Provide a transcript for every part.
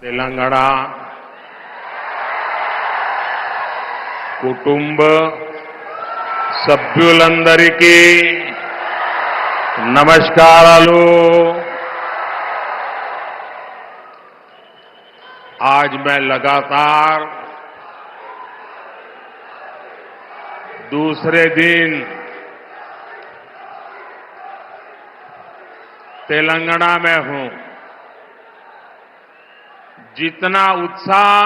तेलंगाना కుటుంబ సభ్యులందరికీ నమస్కారాలు। आज मैं लगातार दूसरे दिन तेलंगाना में हूं। जितना उत्साह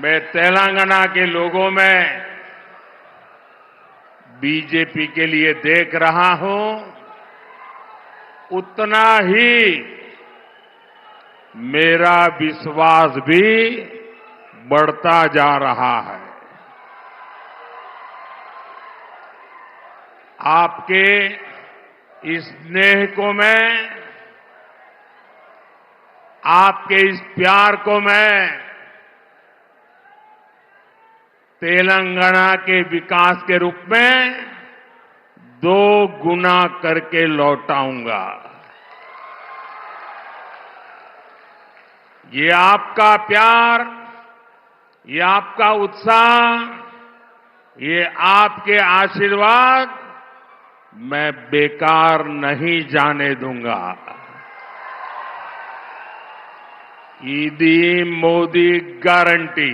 मैं तेलंगाना के लोगों में बीजेपी के लिए देख रहा हूं, उतना ही मेरा विश्वास भी बढ़ता जा रहा है। आपके इस स्नेह को मैं, आपके इस प्यार को मैं तेलंगाना के विकास के रूप में 2 गुना करके लौटाऊंगा। ये आपका प्यार, ये आपका उत्साह, ये आपके आशीर्वाद मैं बेकार नहीं जाने दूंगा। ఇది మోదీ గ్యారంటీ।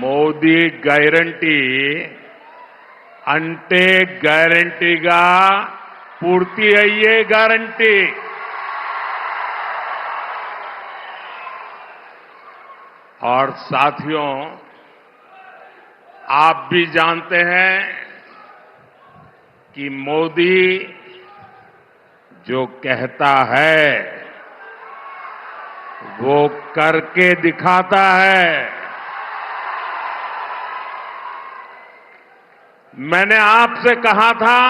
మోదీ గ్యారంటీ అంటే గ్యారంటీగా పూర్తి అయ్యే గ్యారంటీ। और साथियों, आप भी जानते हैं कि मोदी जो कहता है वो करके दिखाता है। मैंने आपसे कहा था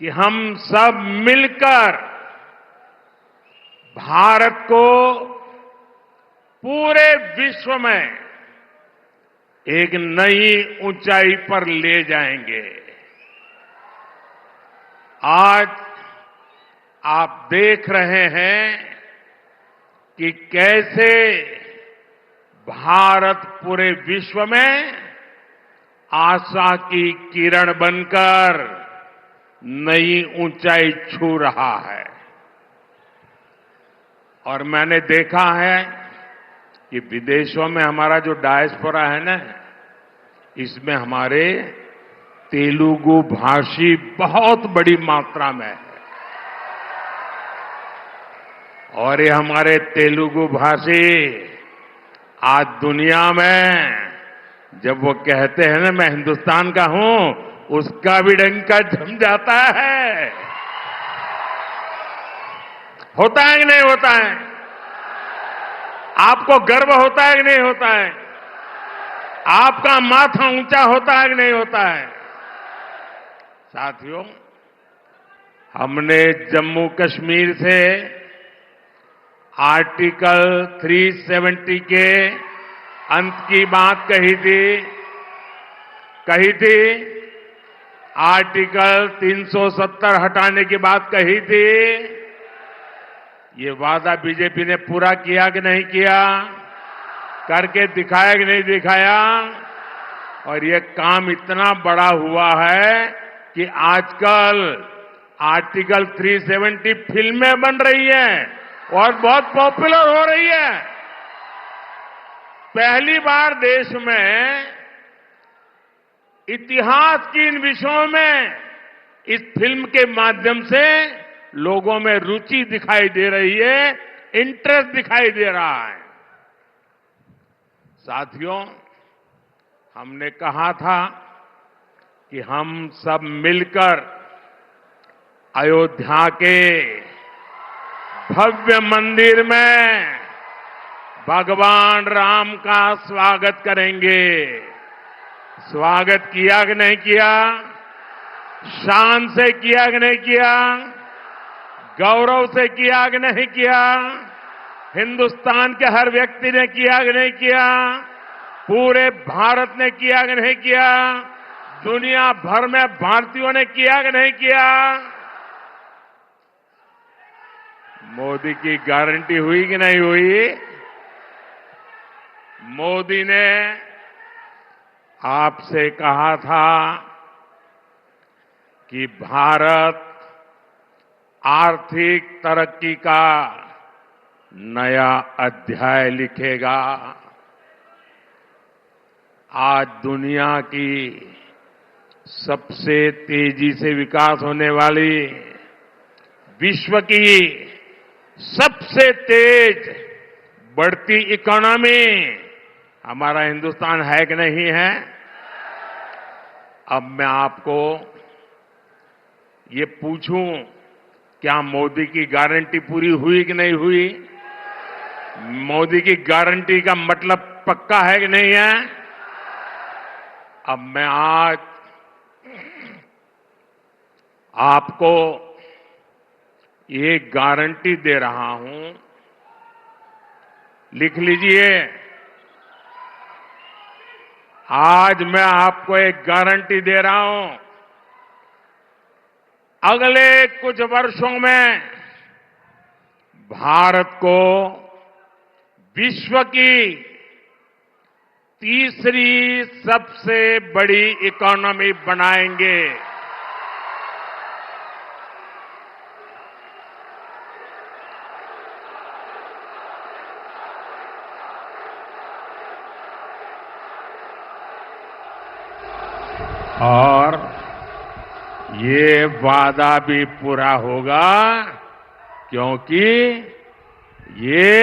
कि हम सब मिलकर भारत को पूरे विश्व में एक नई ऊंचाई पर ले जाएंगे। आज आप देख रहे हैं कि कैसे भारत पूरे विश्व में आशा की किरण बनकर नई ऊंचाई छू रहा है। और मैंने देखा है कि विदेशों में हमारा जो डायस्पोरा है ना, इसमें हमारे तेलुगु भाषी बहुत बड़ी मात्रा में है। और ये हमारे तेलुगु भाषी आज दुनिया में जब वो कहते हैं ना मैं हिंदुस्तान का हूं, उसका भी डंका जम जाता है। होता है कि नहीं होता है? आपको गर्व होता है कि नहीं होता है? आपका माथा ऊंचा होता है कि नहीं होता है? साथियों, हमने जम्मू कश्मीर से आर्टिकल 370 के अंत की बात कही थी। आर्टिकल 370 हटाने की बात कही थी। ये वादा बीजेपी ने पूरा किया कि नहीं किया? करके दिखाया कि नहीं दिखाया? और ये काम इतना बड़ा हुआ है कि आजकल आर्टिकल 370 फिल्में बन रही हैं और बहुत पॉपुलर हो रही है। पहली बार देश में इतिहास की इन विषयों में इस फिल्म के माध्यम से लोगों में रुचि दिखाई दे रही है, इंटरेस्ट दिखाई दे रहा है। साथियों, हमने कहा था कि हम सब मिलकर अयोध्या के भव्य मंदिर में भगवान राम का स्वागत करेंगे। स्वागत किया कि नहीं किया? शान से किया कि नहीं किया? गौरव से किया कि नहीं किया? हिंदुस्तान के हर व्यक्ति ने किया कि नहीं किया? पूरे भारत ने किया कि नहीं किया? दुनिया भर में भारतीयों ने किया कि नहीं किया? मोदी की गारंटी हुई कि नहीं हुई? मोदी ने आपसे कहा था कि भारत आर्थिक तरक्की का नया अध्याय लिखेगा। आज दुनिया की सबसे तेजी से विकास होने वाली, विश्व की सबसे तेज बढ़ती इकोनॉमी हमारा हिंदुस्तान है कि नहीं है? अब मैं आपको ये पूछूं, क्या मोदी की गारंटी पूरी हुई कि नहीं हुई? मोदी की गारंटी का मतलब पक्का है कि नहीं है? अब मैं आज आपको ये गारंटी दे रहा हूं, लिख लीजिए। आज मैं आपको एक गारंटी दे रहा हूं, अगले कुछ वर्षों में भारत को विश्व की तीसरी सबसे बड़ी इकोनॉमी बनाएंगे। और ये वादा भी पूरा होगा, क्योंकि ये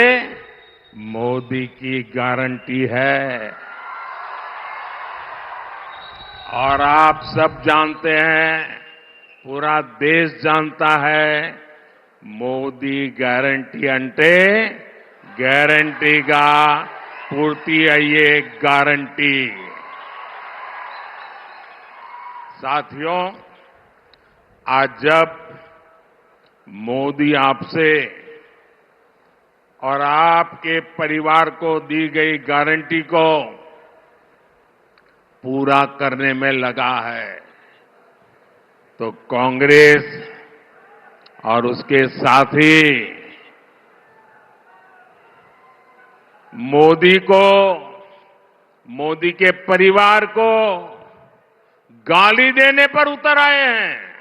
मोदी की गारंटी है। और आप सब जानते हैं, पूरा देश जानता है, मोदी गारंटी अंटे गारंटी का पूर्ति है ये गारंटी। साथियों, आज जब मोदी आपसे और आपके परिवार को दी गई गारंटी को पूरा करने में लगा है, तो कांग्रेस और उसके साथी मोदी को, मोदी के परिवार को गाली देने पर उतर आए हैं।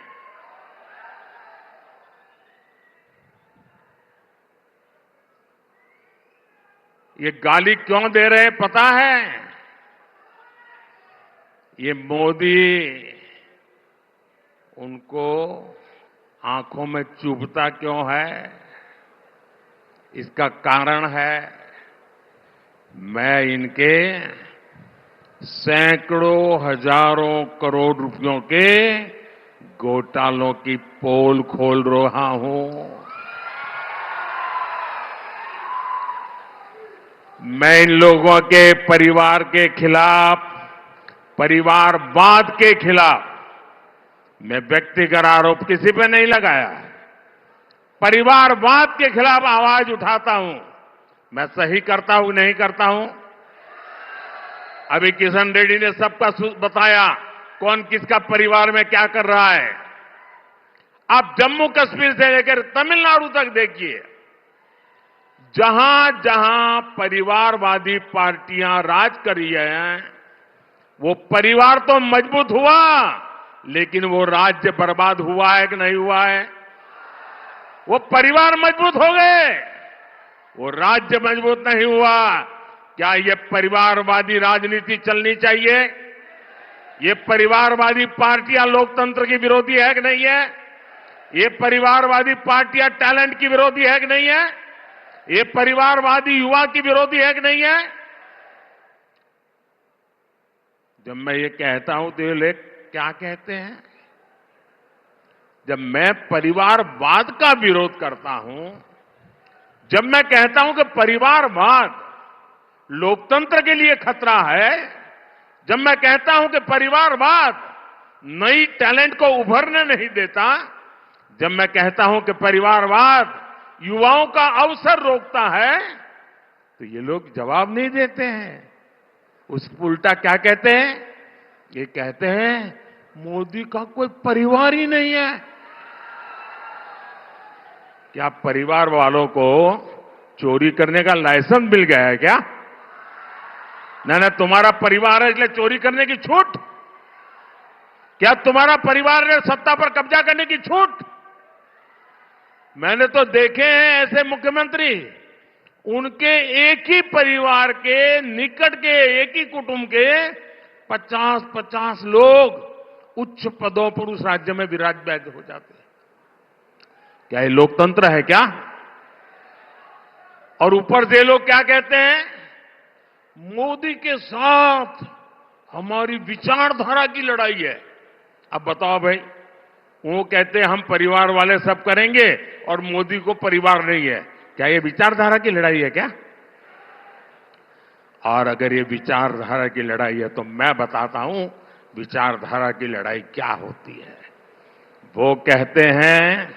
ये गाली क्यों दे रहे हैं पता है? ये मोदी उनको आंखों में चुभता क्यों है? इसका कारण है, मैं इनके सैकड़ों हजारों करोड़ रुपयों के घोटालों की पोल खोल रहा हूं। मैं इन लोगों के परिवार के खिलाफ, परिवारवाद के खिलाफ मैं व्यक्तिगत आरोप किसी पे नहीं लगाया। परिवारवाद के खिलाफ आवाज उठाता हूं। मैं सही करता हूं नहीं करता हूं? अभी किशन रेड्डी ने सबका बताया कौन किसका परिवार में क्या कर रहा है। आप जम्मू कश्मीर से लेकर तमिलनाडु तक देखिए, जहां जहां परिवारवादी पार्टियां राज कर रही हैं, वो परिवार तो मजबूत हुआ, लेकिन वो राज्य बर्बाद हुआ है कि नहीं हुआ है? वो परिवार मजबूत हो गए, वो राज्य मजबूत नहीं हुआ। क्या ये परिवारवादी राजनीति चलनी चाहिए? ये परिवारवादी पार्टियां लोकतंत्र की विरोधी है कि नहीं है? ये परिवारवादी पार्टियां टैलेंट की विरोधी है कि नहीं है? ये परिवारवादी युवा की विरोधी है कि नहीं है? जब मैं ये कहता हूं तो ये लोग क्या कहते हैं? जब मैं परिवारवाद का विरोध करता हूं, जब मैं कहता हूं कि परिवारवाद लोकतंत्र के लिए खतरा है, जब मैं कहता हूं कि परिवारवाद नई टैलेंट को उभरने नहीं देता, जब मैं कहता हूं कि परिवारवाद युवाओं का अवसर रोकता है, तो ये लोग जवाब नहीं देते हैं। उस उल्टा क्या कहते हैं? ये कहते हैं मोदी का कोई परिवार ही नहीं है। क्या परिवार वालों को चोरी करने का लाइसेंस मिल गया है क्या? ना तुम्हारा परिवार है इसलिए चोरी करने की छूट? क्या तुम्हारा परिवार है सत्ता पर कब्जा करने की छूट? मैंने तो देखे हैं ऐसे मुख्यमंत्री, उनके एक ही परिवार के निकट के एक ही कुटुंब के 50-50 लोग उच्च पदों पर उस राज्य में विराजमान हो जाते हैं। क्या ये लोकतंत्र है क्या? और ऊपर से लोग क्या कहते हैं, मोदी के साथ हमारी विचारधारा की लड़ाई है। अब बताओ भाई, वो कहते हैं हम परिवार वाले सब करेंगे और मोदी को परिवार नहीं है। क्या ये विचारधारा की लड़ाई है क्या? और अगर ये विचारधारा की लड़ाई है तो मैं बताता हूं विचारधारा की लड़ाई क्या होती है। वो कहते हैं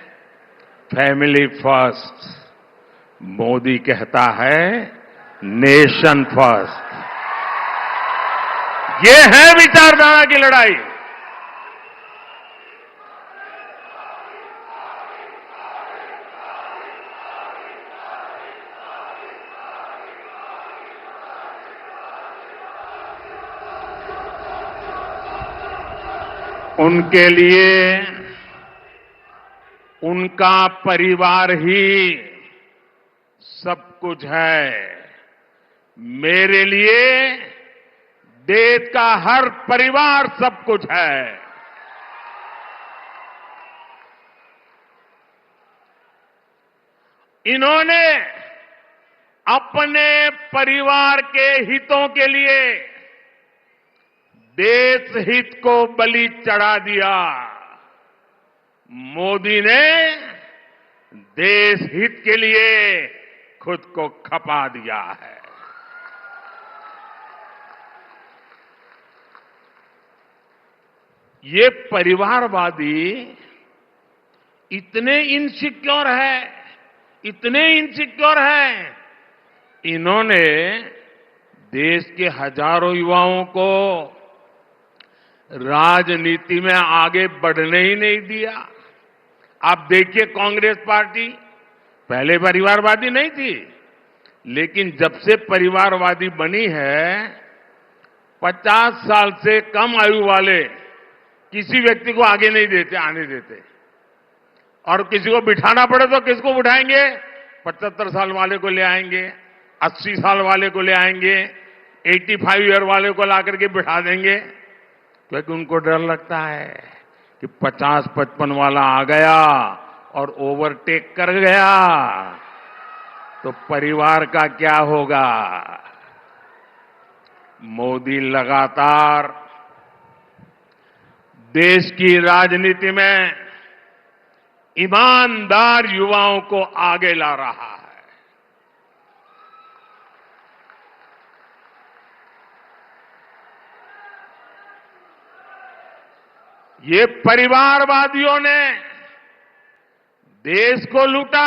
फैमिली फर्स्ट, मोदी कहता है नेशन फर्स्ट। ये है विचारधारा की लड़ाई। उनके लिए उनका परिवार ही सब कुछ है। मेरे लिए देश का हर परिवार सब कुछ है। इन्होंने अपने परिवार के हितों के लिए देश हित को बलि चढ़ा दिया। मोदी ने देश हित के लिए खुद को खपा दिया है। ये परिवारवादी इतने इनसिक्योर है, इतने इनसिक्योर है, इन्होंने देश के हजारों युवाओं को राजनीति में आगे बढ़ने ही नहीं दिया। आप देखिए, कांग्रेस पार्टी पहले परिवारवादी नहीं थी, लेकिन जब से परिवारवादी बनी है 50 साल से कम आयु वाले किसी व्यक्ति को आगे नहीं देते, आने देते। और किसी को बिठाना पड़े तो किसको बिठाएंगे? 75 साल वाले को ले आएंगे, 80 साल वाले को ले आएंगे, 85 ईयर वाले को ला करके बिठा देंगे, क्योंकि उनको डर लगता है कि 50-55 वाला आ गया और ओवरटेक कर गया तो परिवार का क्या होगा। मोदी लगातार देश की राजनीति में ईमानदार युवाओं को आगे ला रहा है। ये परिवारवादियों ने देश को लूटा,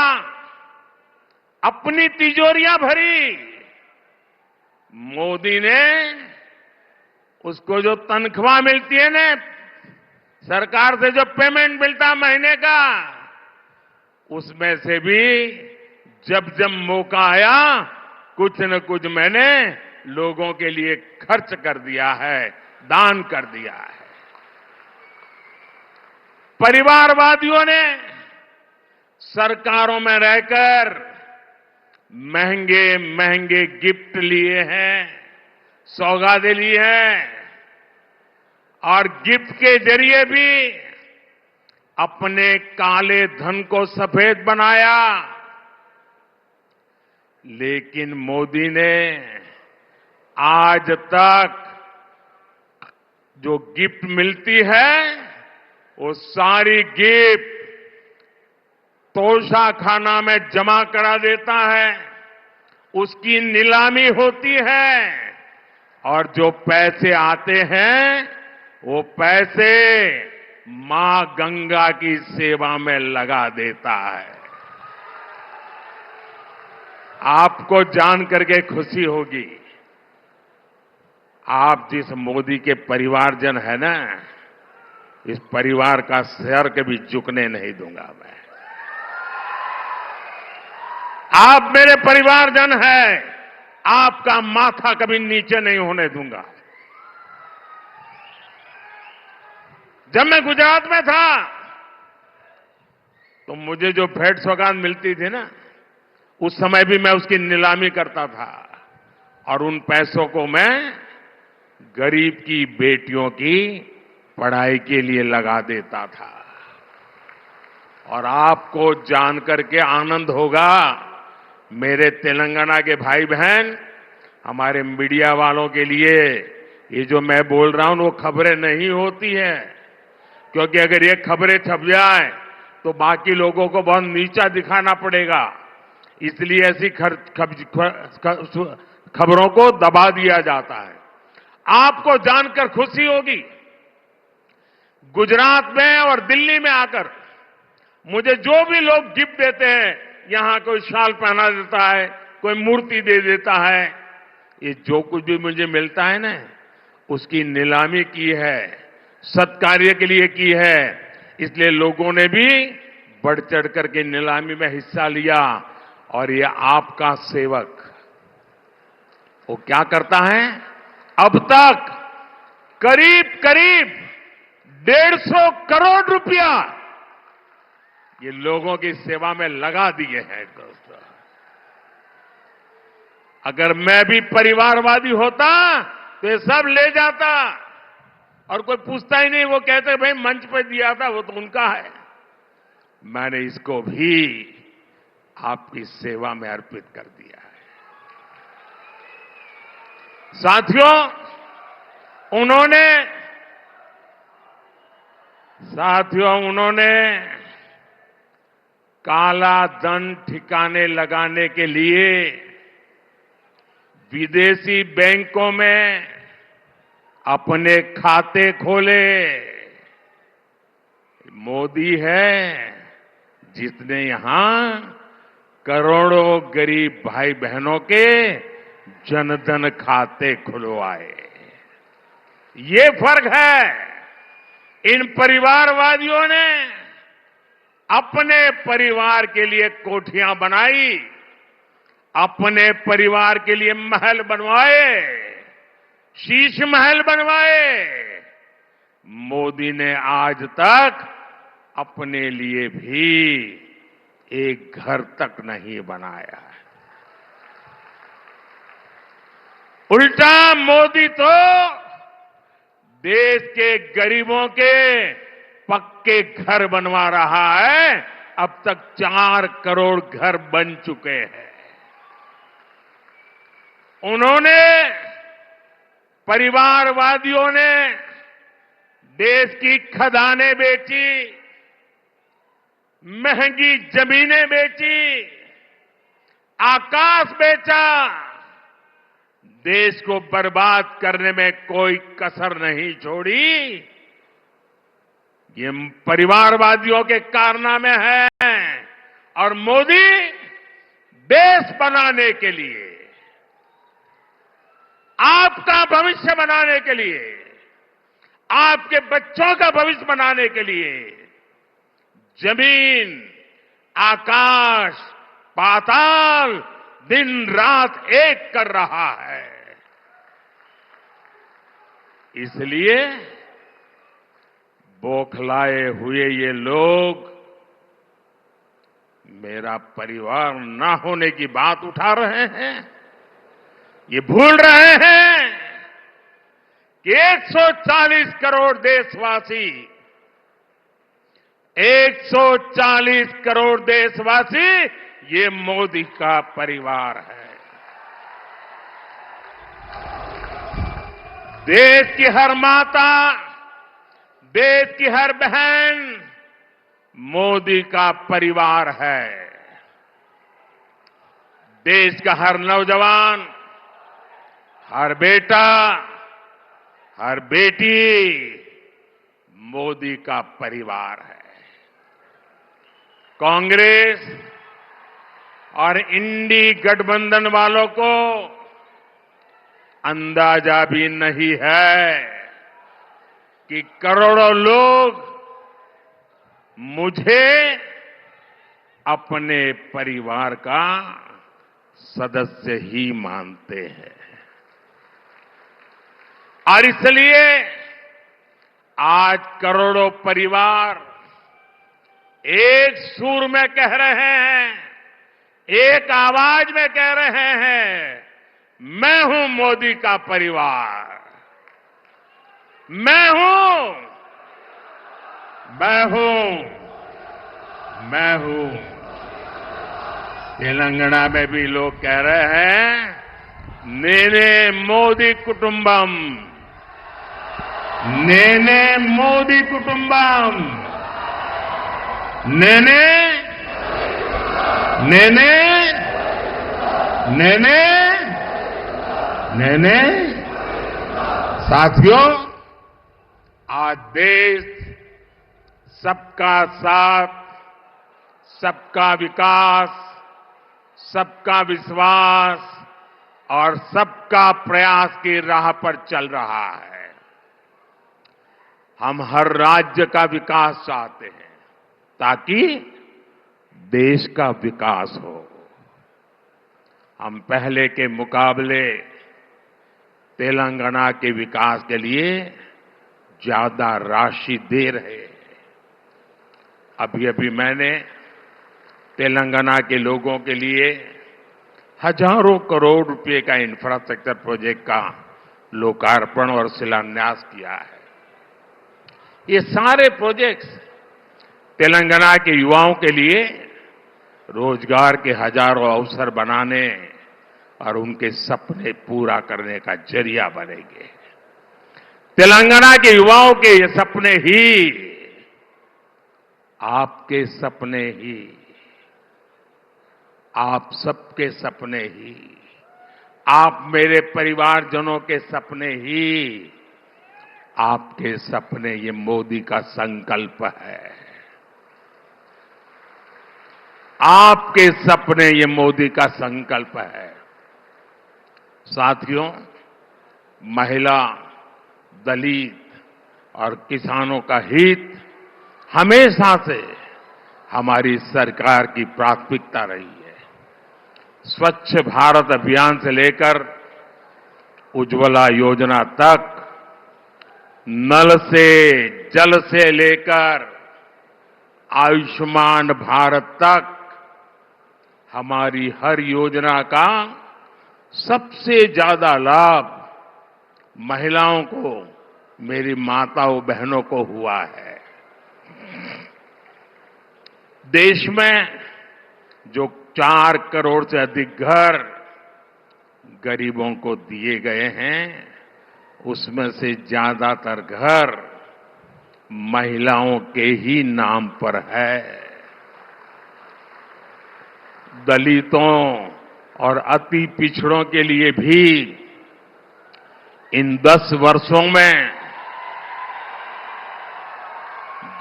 अपनी तिजोरियां भरी। मोदी ने उसको जो तनख्वाह मिलती है ना, सरकार से जो पेमेंट मिलता महीने का, उसमें से भी जब जब मौका आया कुछ न कुछ मैंने लोगों के लिए खर्च कर दिया है, दान कर दिया है। परिवारवादियों ने सरकारों में रहकर महंगे महंगे गिफ्ट लिए हैं, सौगातें ली हैं, और गिफ्ट के जरिए भी अपने काले धन को सफेद बनाया। लेकिन मोदी ने आज तक जो गिफ्ट मिलती है वो सारी गिफ्ट तोशाखाना में जमा करा देता है, उसकी नीलामी होती है, और जो पैसे आते हैं वो पैसे मां गंगा की सेवा में लगा देता है। आपको जान करके खुशी होगी, आप जिस मोदी के परिवारजन है ना, इस परिवार का सर कभी झुकने नहीं दूंगा मैं। आप मेरे परिवारजन हैं, आपका माथा कभी नीचे नहीं होने दूंगा। जब मैं गुजरात में था तो मुझे जो भेंट सौगात मिलती थी ना, उस समय भी मैं उसकी नीलामी करता था और उन पैसों को मैं गरीब की बेटियों की पढ़ाई के लिए लगा देता था। और आपको जानकर के आनंद होगा, मेरे तेलंगाना के भाई बहन, हमारे मीडिया वालों के लिए ये जो मैं बोल रहा हूं वो खबरें नहीं होती हैं, क्योंकि अगर ये खबरें छप जाए तो बाकी लोगों को बहुत नीचा दिखाना पड़ेगा। इसलिए ऐसी खबरों को दबा दिया जाता है। आपको जानकर खुशी होगी, गुजरात में और दिल्ली में आकर मुझे जो भी लोग गिफ्ट देते हैं, यहां कोई शाल पहना देता है, कोई मूर्ति दे देता है, ये जो कुछ भी मुझे मिलता है ना, उसकी नीलामी की है, सत्कार्य के लिए की है। इसलिए लोगों ने भी बढ़ चढ़ करके नीलामी में हिस्सा लिया। और ये आपका सेवक वो क्या करता है, अब तक करीब करीब 150 करोड़ रुपया ये लोगों की सेवा में लगा दिए हैं। दोस्तों, अगर मैं भी परिवारवादी होता तो ये सब ले जाता और कोई पूछता ही नहीं। वो कहते भाई मंच पे दिया था, वो तो उनका है। मैंने इसको भी आपकी सेवा में अर्पित कर दिया है। साथियों, उन्होंने काला धन ठिकाने लगाने के लिए विदेशी बैंकों में अपने खाते खोले। मोदी है जिसने यहां करोड़ों गरीब भाई बहनों के जनधन खाते खुलवाए। ये फर्क है। इन परिवारवादियों ने अपने परिवार के लिए कोठियां बनाई, अपने परिवार के लिए महल बनवाए, शीश महल बनवाए। मोदी ने आज तक अपने लिए भी एक घर तक नहीं बनाया है। उल्टा मोदी तो देश के गरीबों के पक्के घर बनवा रहा है। अब तक 4 करोड़ घर बन चुके हैं। परिवारवादियों ने देश की खदानें बेची, महंगी जमीनें बेची, आकाश बेचा। देश को बर्बाद करने में कोई कसर नहीं छोड़ी। ये परिवारवादियों के कारनामे हैं। और मोदी देश बनाने के लिए, आपका भविष्य बनाने के लिए, आपके बच्चों का भविष्य बनाने के लिए जमीन, आकाश, पाताल दिन रात एक कर रहा है। इसलिए बौखलाए हुए ये लोग मेरा परिवार ना होने की बात उठा रहे हैं। ये भूल रहे हैं कि 140 करोड़ देशवासी, 140 करोड़ देशवासी ये मोदी का परिवार है। देश की हर माता, देश की हर बहन मोदी का परिवार है। देश का हर नौजवान, हर बेटा, हर बेटी मोदी का परिवार है। कांग्रेस और इंडी गठबंधन वालों को अंदाजा भी नहीं है कि करोड़ों लोग मुझे अपने परिवार का सदस्य ही मानते हैं। और इसलिए आज करोड़ों परिवार एक सुर में कह रहे हैं, एक आवाज में कह रहे हैं, मैं हूं मोदी का परिवार, मैं हूं, मैं हूं, मैं हूं। तेलंगाना में भी लोग कह रहे हैं, नेने मोदी कुटुंबम, नेने मोदी कुटुंबम, नेने नेने नेने नेने। साथियों, आज देश सबका साथ, सबका विकास, सबका विश्वास और सबका प्रयास की राह पर चल रहा है। हम हर राज्य का विकास चाहते हैं ताकि देश का विकास हो। हम पहले के मुकाबले तेलंगाना के विकास के लिए ज्यादा राशि दे रहे हैं। अभी मैंने तेलंगाना के लोगों के लिए हजारों करोड़ रुपए का इंफ्रास्ट्रक्चर प्रोजेक्ट का लोकार्पण और शिलान्यास किया है। ये सारे प्रोजेक्ट्स तेलंगाना के युवाओं के लिए रोजगार के हजारों अवसर बनाने और उनके सपने पूरा करने का जरिया बनेंगे। तेलंगाना के युवाओं के ये सपने ही आपके सपने ही, आप सबके सपने ही, आप मेरे परिवारजनों के सपने ही, आपके सपने, ये मोदी का संकल्प है। आपके सपने, ये मोदी का संकल्प है। साथियों, महिला, दलित और किसानों का हित हमेशा से हमारी सरकार की प्राथमिकता रही है। स्वच्छ भारत अभियान से लेकर उज्ज्वला योजना तक, नल से जल से लेकर आयुष्मान भारत तक, हमारी हर योजना का सबसे ज्यादा लाभ महिलाओं को, मेरी माताओं बहनों को हुआ है। देश में जो 4 करोड़ से अधिक घर गरीबों को दिए गए हैं, उसमें से ज्यादातर घर महिलाओं के ही नाम पर है। दलितों और अति पिछड़ों के लिए भी इन 10 वर्षों में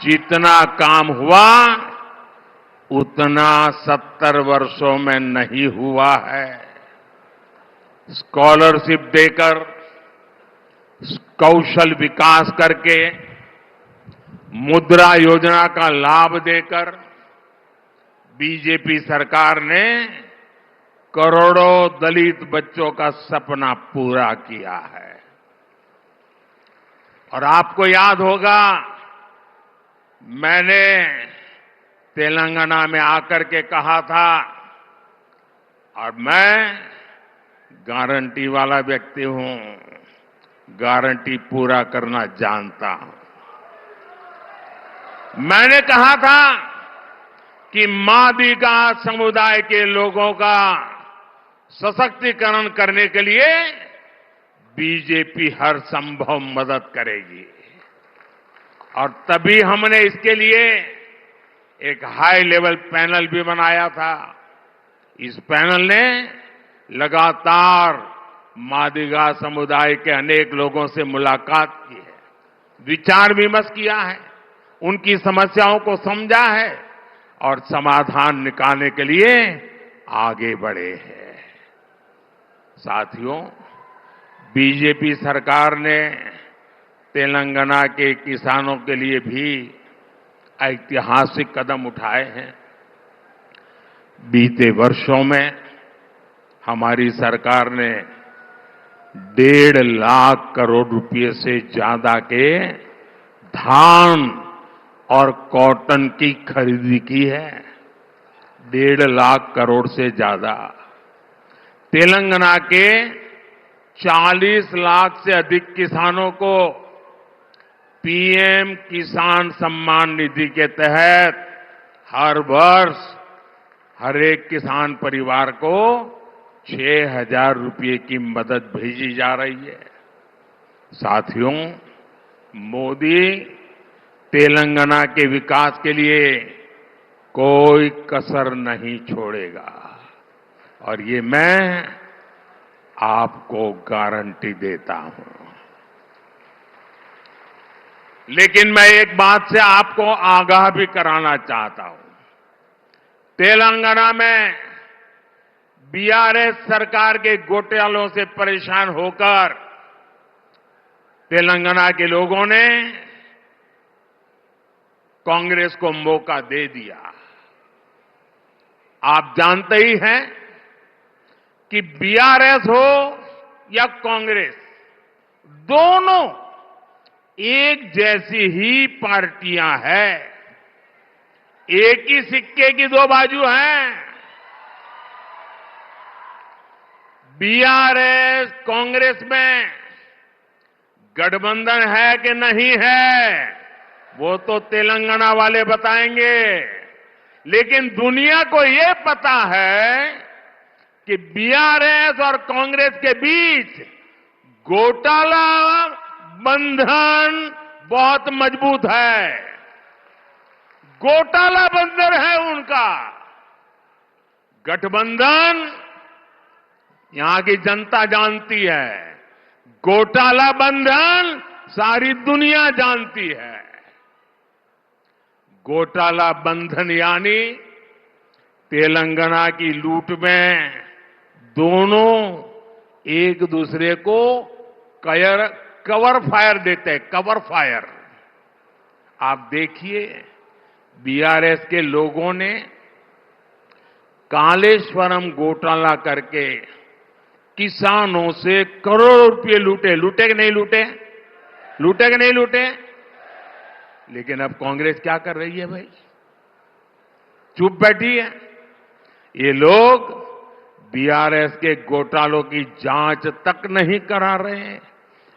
जितना काम हुआ उतना 70 वर्षों में नहीं हुआ है। स्कॉलरशिप देकर, कौशल विकास करके, मुद्रा योजना का लाभ देकर बीजेपी सरकार ने करोड़ों दलित बच्चों का सपना पूरा किया है। और आपको याद होगा, मैंने तेलंगाना में आकर के कहा था, और मैं गारंटी वाला व्यक्ति हूं, गारंटी पूरा करना जानता हूं। मैंने कहा था कि मादिगा समुदाय के लोगों का सशक्तिकरण करने के लिए बीजेपी हर संभव मदद करेगी। और तभी हमने इसके लिए एक हाई लेवल पैनल भी बनाया था। इस पैनल ने लगातार मादिगा समुदाय के अनेक लोगों से मुलाकात की है, विचार विमर्श किया है, उनकी समस्याओं को समझा है और समाधान निकालने के लिए आगे बढ़े हैं। साथियों, बीजेपी सरकार ने तेलंगाना के किसानों के लिए भी ऐतिहासिक कदम उठाए हैं। बीते वर्षों में हमारी सरकार ने 1.5 करोड़ रुपए से ज्यादा के धान और कॉटन की खरीदी की है। 1.5 करोड़ से ज्यादा। तेलंगाना के 40 लाख से अधिक किसानों को पीएम किसान सम्मान निधि के तहत हर वर्ष हर एक किसान परिवार को 6,000 रुपये की मदद भेजी जा रही है। साथियों, मोदी तेलंगाना के विकास के लिए कोई कसर नहीं छोड़ेगा और ये मैं आपको गारंटी देता हूं। लेकिन मैं एक बात से आपको आगाह भी कराना चाहता हूं। तेलंगाना में बीआरएस सरकार के घोटालों से परेशान होकर तेलंगाना के लोगों ने कांग्रेस को मौका दे दिया। आप जानते ही हैं कि बीआरएस हो या कांग्रेस, दोनों एक जैसी ही पार्टियां हैं। एक ही सिक्के की दो बाजू हैं। बीआरएस कांग्रेस में गठबंधन है कि नहीं है, वो तो तेलंगाना वाले बताएंगे। लेकिन दुनिया को ये पता है कि बीआरएस और कांग्रेस के बीच घोटाला बंधन बहुत मजबूत है। घोटाला बंधन है उनका। गठबंधन यहां की जनता जानती है, घोटाला बंधन सारी दुनिया जानती है। घोटाला बंधन यानी तेलंगाना की लूट में दोनों एक दूसरे को कवर फायर देते हैं, कवर फायर। आप देखिए, बीआरएस के लोगों ने कालेश्वरम घोटाला करके किसानों से करोड़ों रुपए लूटे। लूटे कि नहीं लूटे? लूटे कि नहीं लूटे? लेकिन अब कांग्रेस क्या कर रही है भाई? चुप बैठी है। ये लोग बीआरएस के घोटालों की जांच तक नहीं करा रहे हैं,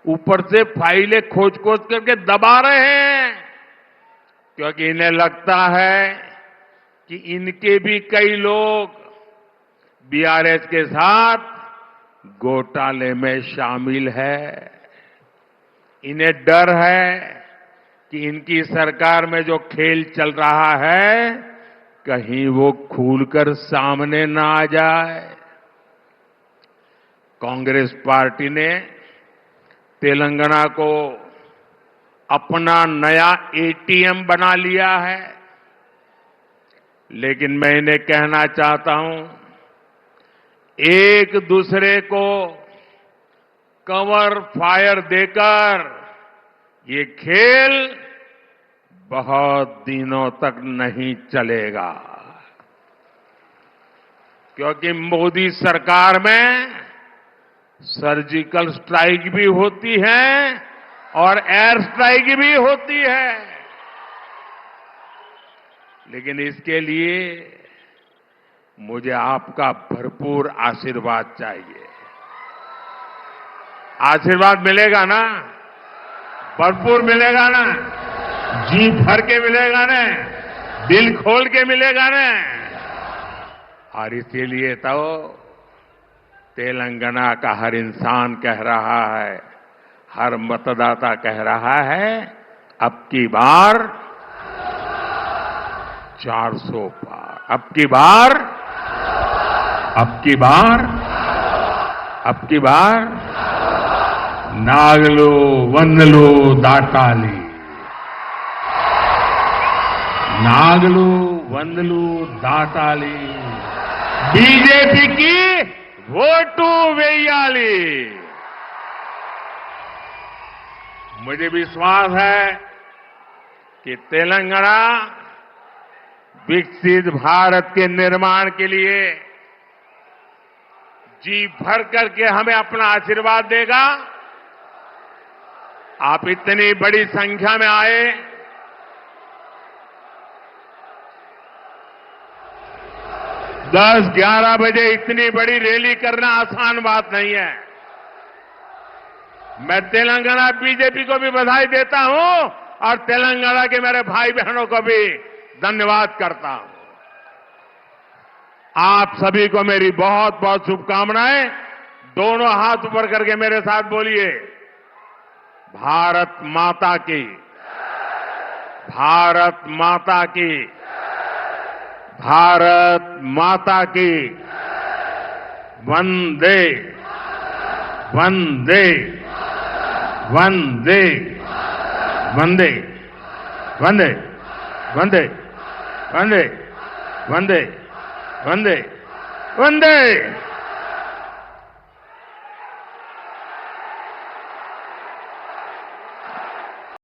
ऊपर से फाइलें खोज खोज करके दबा रहे हैं, क्योंकि इन्हें लगता है कि इनके भी कई लोग बीआरएस के साथ घोटाले में शामिल है। इन्हें डर है कि इनकी सरकार में जो खेल चल रहा है कहीं वो खुलकर सामने ना आ जाए। कांग्रेस पार्टी ने तेलंगाना को अपना नया एटीएम बना लिया है। लेकिन मैं इन्हें कहना चाहता हूं, एक दूसरे को कवर फायर देकर ये खेल बहुत दिनों तक नहीं चलेगा, क्योंकि मोदी सरकार में सर्जिकल स्ट्राइक भी होती है और एयर स्ट्राइक भी होती है। लेकिन इसके लिए मुझे आपका भरपूर आशीर्वाद चाहिए। आशीर्वाद मिलेगा ना? भरपूर मिलेगा ना? जी भर के मिलेगा ना? दिल खोल के मिलेगा ना? और इसीलिए तो तेलंगाना का हर इंसान कह रहा है, हर मतदाता कह रहा है, अब की बार 400 पार, अब की बार, अब की बार, अब की बार नागलो वंदलो दाटाली, नागलो वंदलो दाटाली, बीजेपी की वोटू वेयाली। मुझे विश्वास है कि तेलंगाना विकसित भारत के निर्माण के लिए जी भर करके हमें अपना आशीर्वाद देगा। आप इतनी बड़ी संख्या में आए, 10-11 बजे इतनी बड़ी रैली करना आसान बात नहीं है। मैं तेलंगाना बीजेपी को भी बधाई देता हूं और तेलंगाना के मेरे भाई बहनों को भी धन्यवाद करता हूं। आप सभी को मेरी बहुत बहुत शुभकामनाएं। दोनों हाथ ऊपर करके मेरे साथ बोलिए, भारत माता की, भारत माता की, भारत माता की, वंदे वंदे वंदे वंदे वंदे वंदे वंदे वंदे वंदे वंदे